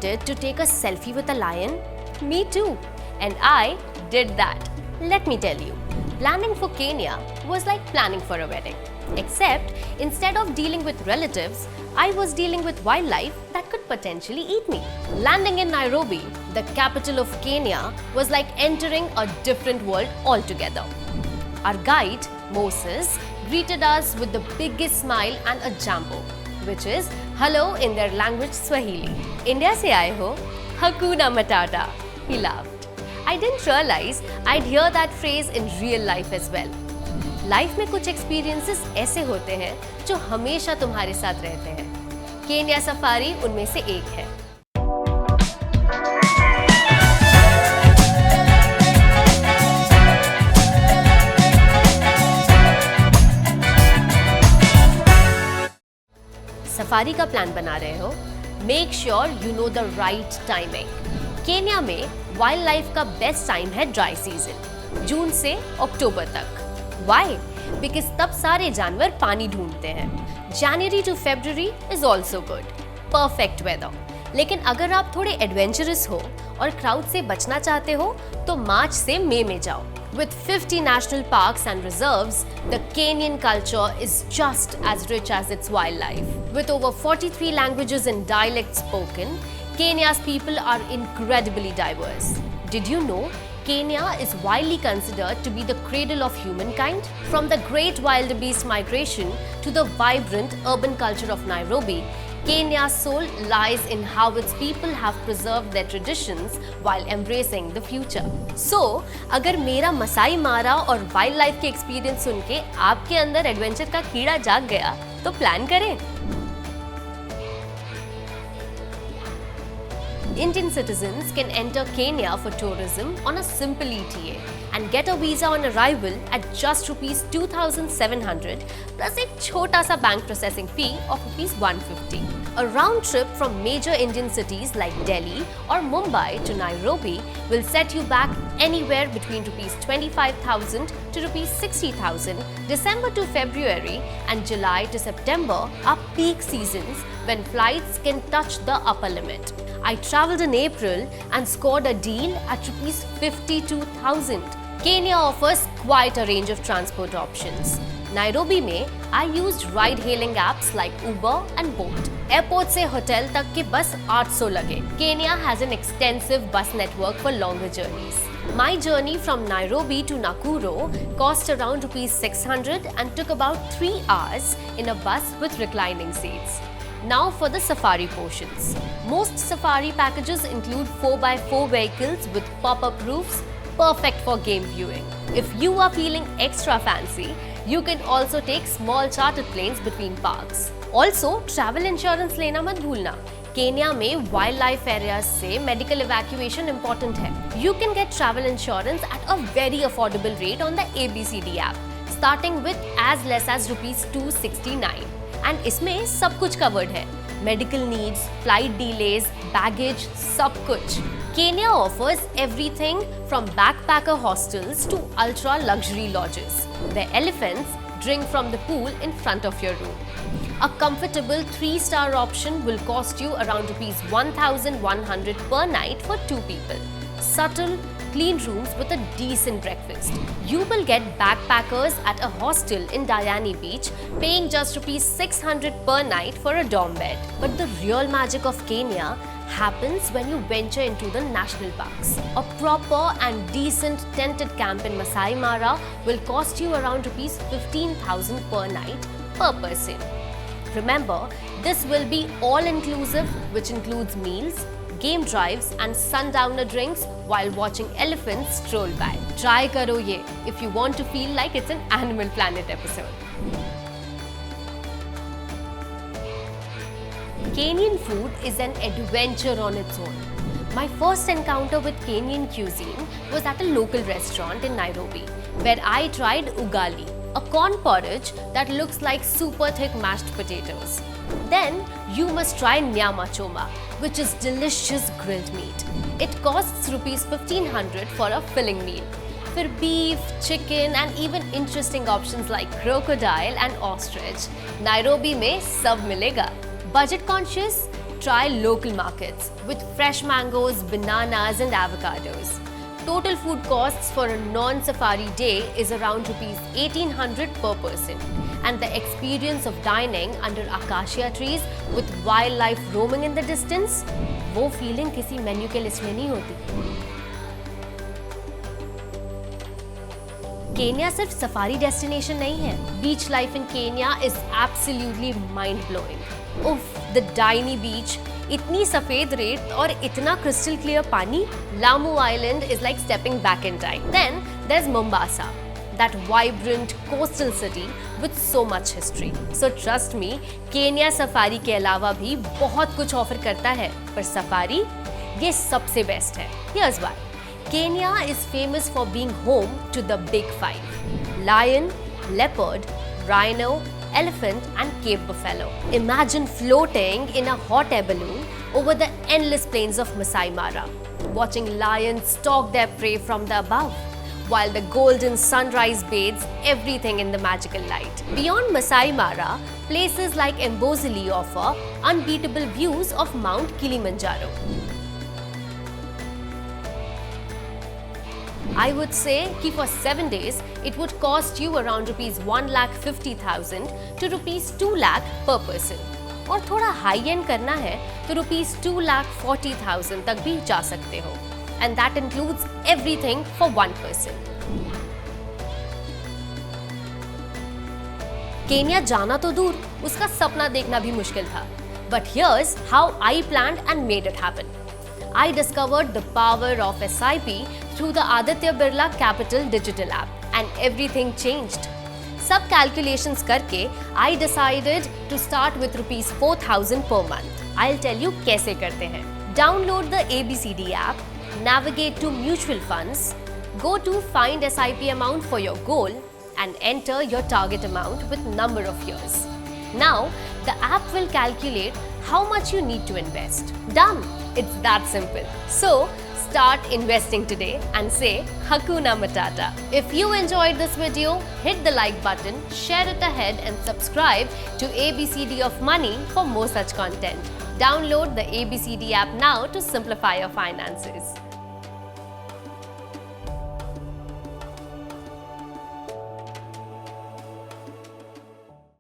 wanted to take a selfie with a lion? Me too. And I did that. Let me tell you, planning for Kenya was like planning for a wedding. Except instead of dealing with relatives, I was dealing with wildlife that could potentially eat me. Landing in Nairobi, the capital of Kenya, was like entering a different world altogether. Our guide, Moses, greeted us with the biggest smile and a jambo, which is hello in their language Swahili. India se aaye ho? Hakuna Matata. He laughed. I didn't realize I'd hear that phrase in real life as well. Life में कुछ experiences ऐसे होते हैं जो हमेशा तुम्हारे साथ रहते हैं। केन्या सफारी उनमें से एक है। सफारी का प्लान बना रहे हो? Make sure you know the right timing. Kenya में वाइल्ड लाइफ का बेस्ट टाइम है ड्राई सीजन, जून से अक्टूबर तक। Why? Because तब सारे जानवर पानी ढूंढते हैं। January to February is also good. Perfect weather. लेकिन अगर आप थोड़े एडवेंचरस हो और क्राउड से बचना चाहते हो तो मार्च से मई में जाओ। With 50 national parks and reserves, the Kenyan culture is just as rich as its wildlife. With over 43 languages and dialects spoken, Kenya's people are incredibly diverse. Did you know Kenya is widely considered to be the cradle of humankind? From the great wildebeest migration to the vibrant urban culture of Nairobi, Kenya's soul lies in how its people have preserved their traditions while embracing the future. So, अगर मेरा मसाई मारा और wild life के experience सुन के आपके अंदर adventure का कीड़ा जाग गया, तो प्लान करें। Indian citizens can enter Kenya for tourism on a simple ETA and get a visa on arrival at just rupees 2,700 plus a chota sa bank processing fee of rupees 150. A round trip from major Indian cities like Delhi or Mumbai to Nairobi will set you back anywhere between rupees 25,000 to rupees 60,000. December to February and July to September are peak seasons when flights can touch the upper limit. I travelled in April and scored a deal at rupees 52,000. Kenya offers quite a range of transport options. Nairobi में I used ride-hailing apps like Uber and Bolt. Airport से hotel तक के बस 800 लगे. Kenya has an extensive bus network for longer journeys. My journey from Nairobi to Nakuru cost around rupees 600 and took about 3 hours in a bus with reclining seats. Now for the safari portions. Most safari packages include 4x4 vehicles with pop-up roofs, perfect for game viewing. If you are feeling extra fancy, you can also take small chartered planes between parks. Also, travel insurance लेना मत भूलना। Kenya में wildlife areas से medical evacuation important है। You can get travel insurance at a very affordable rate on the ABCD app, starting with as less as rupees 269. And इसमें सब कुछ covered है। Medical needs, flight delays, baggage, सब कुछ। Kenya offers everything from backpacker hostels to ultra luxury lodges where elephants drink from the pool in front of your room. A comfortable 3-star option will cost you around rupees 1,100 per night for 2 people. Subtle, clean rooms with a decent breakfast. You will get backpackers at a hostel in Diani Beach paying just rupees 600 per night for a dorm bed. But the real magic of Kenya happens when you venture into the national parks. A proper and decent tented camp in Masai Mara will cost you around rupees 15,000 per night per person. Remember, this will be all-inclusive, which includes meals, game drives and sundowner drinks while watching elephants stroll by. Try karo ye if you want to feel like it's an Animal Planet episode. Kenyan food is an adventure on its own. My first encounter with Kenyan cuisine was at a local restaurant in Nairobi, where I tried ugali, a corn porridge that looks like super thick mashed potatoes. Then you must try nyama choma, which is delicious grilled meat. It costs rupees 1,500 for a filling meal. For beef, chicken and even interesting options like crocodile and ostrich, Nairobi में सब मिलेगा. Budget conscious? try local markets with fresh mangoes, bananas and avocados. Total food costs for a non-safari day is around rupees 1800 per person, and the experience of dining under acacia trees with wildlife roaming in the distance, वो feeling किसी menu के list में नहीं होती। Kenya सिर्फ safari destination नहीं है। Beach life in Kenya is absolutely mind blowing. उफ, द डाइनी बीच, इतनी सफेद रेत और इतना क्रिस्टल क्लियर पानी। Lamu island is like stepping back in time. Then there is Mombasa, that vibrant coastal city with so much history. So trust me, Kenya safari के अलावा भी बहुत कुछ ऑफर करता है, पर सफारी ये सबसे बेस्ट है। Here's why. Kenya is famous for being home to the big five: lion, leopard, rhino, elephant and Cape buffalo. Imagine floating in a hot air balloon over the endless plains of Masai Mara, watching lions stalk their prey from the above, while the golden sunrise bathes everything in the magical light. Beyond Masai Mara, places like Mbozili offer unbeatable views of Mount Kilimanjaro. I would say कि for 7 days it would cost you around rupees 1,50,000 to rupees 2 lakh per person. और थोड़ा high and करना है तो rupees 2,40,000 तक भी जा सकते हो. And that includes everything for one person. Kenya जाना तो दूर, उसका सपना देखना भी मुश्किल था. But here's how I planned and made it happen. I discovered the power of SIP through the Aditya Birla Capital digital app and everything changed. Sub calculations करके I decided to start with rupees 4,000 per month. I'll tell you कैसे करते हैं. Download the ABCD app, navigate to mutual funds, go to find SIP amount for your goal and enter your target amount with number of years. Now the app will calculate how much you need to invest. Done! It's that simple. So, start investing today and say Hakuna Matata. If you enjoyed this video, hit the like button, share it ahead and subscribe to ABCD of Money for more such content. Download the ABCD app now to simplify your finances.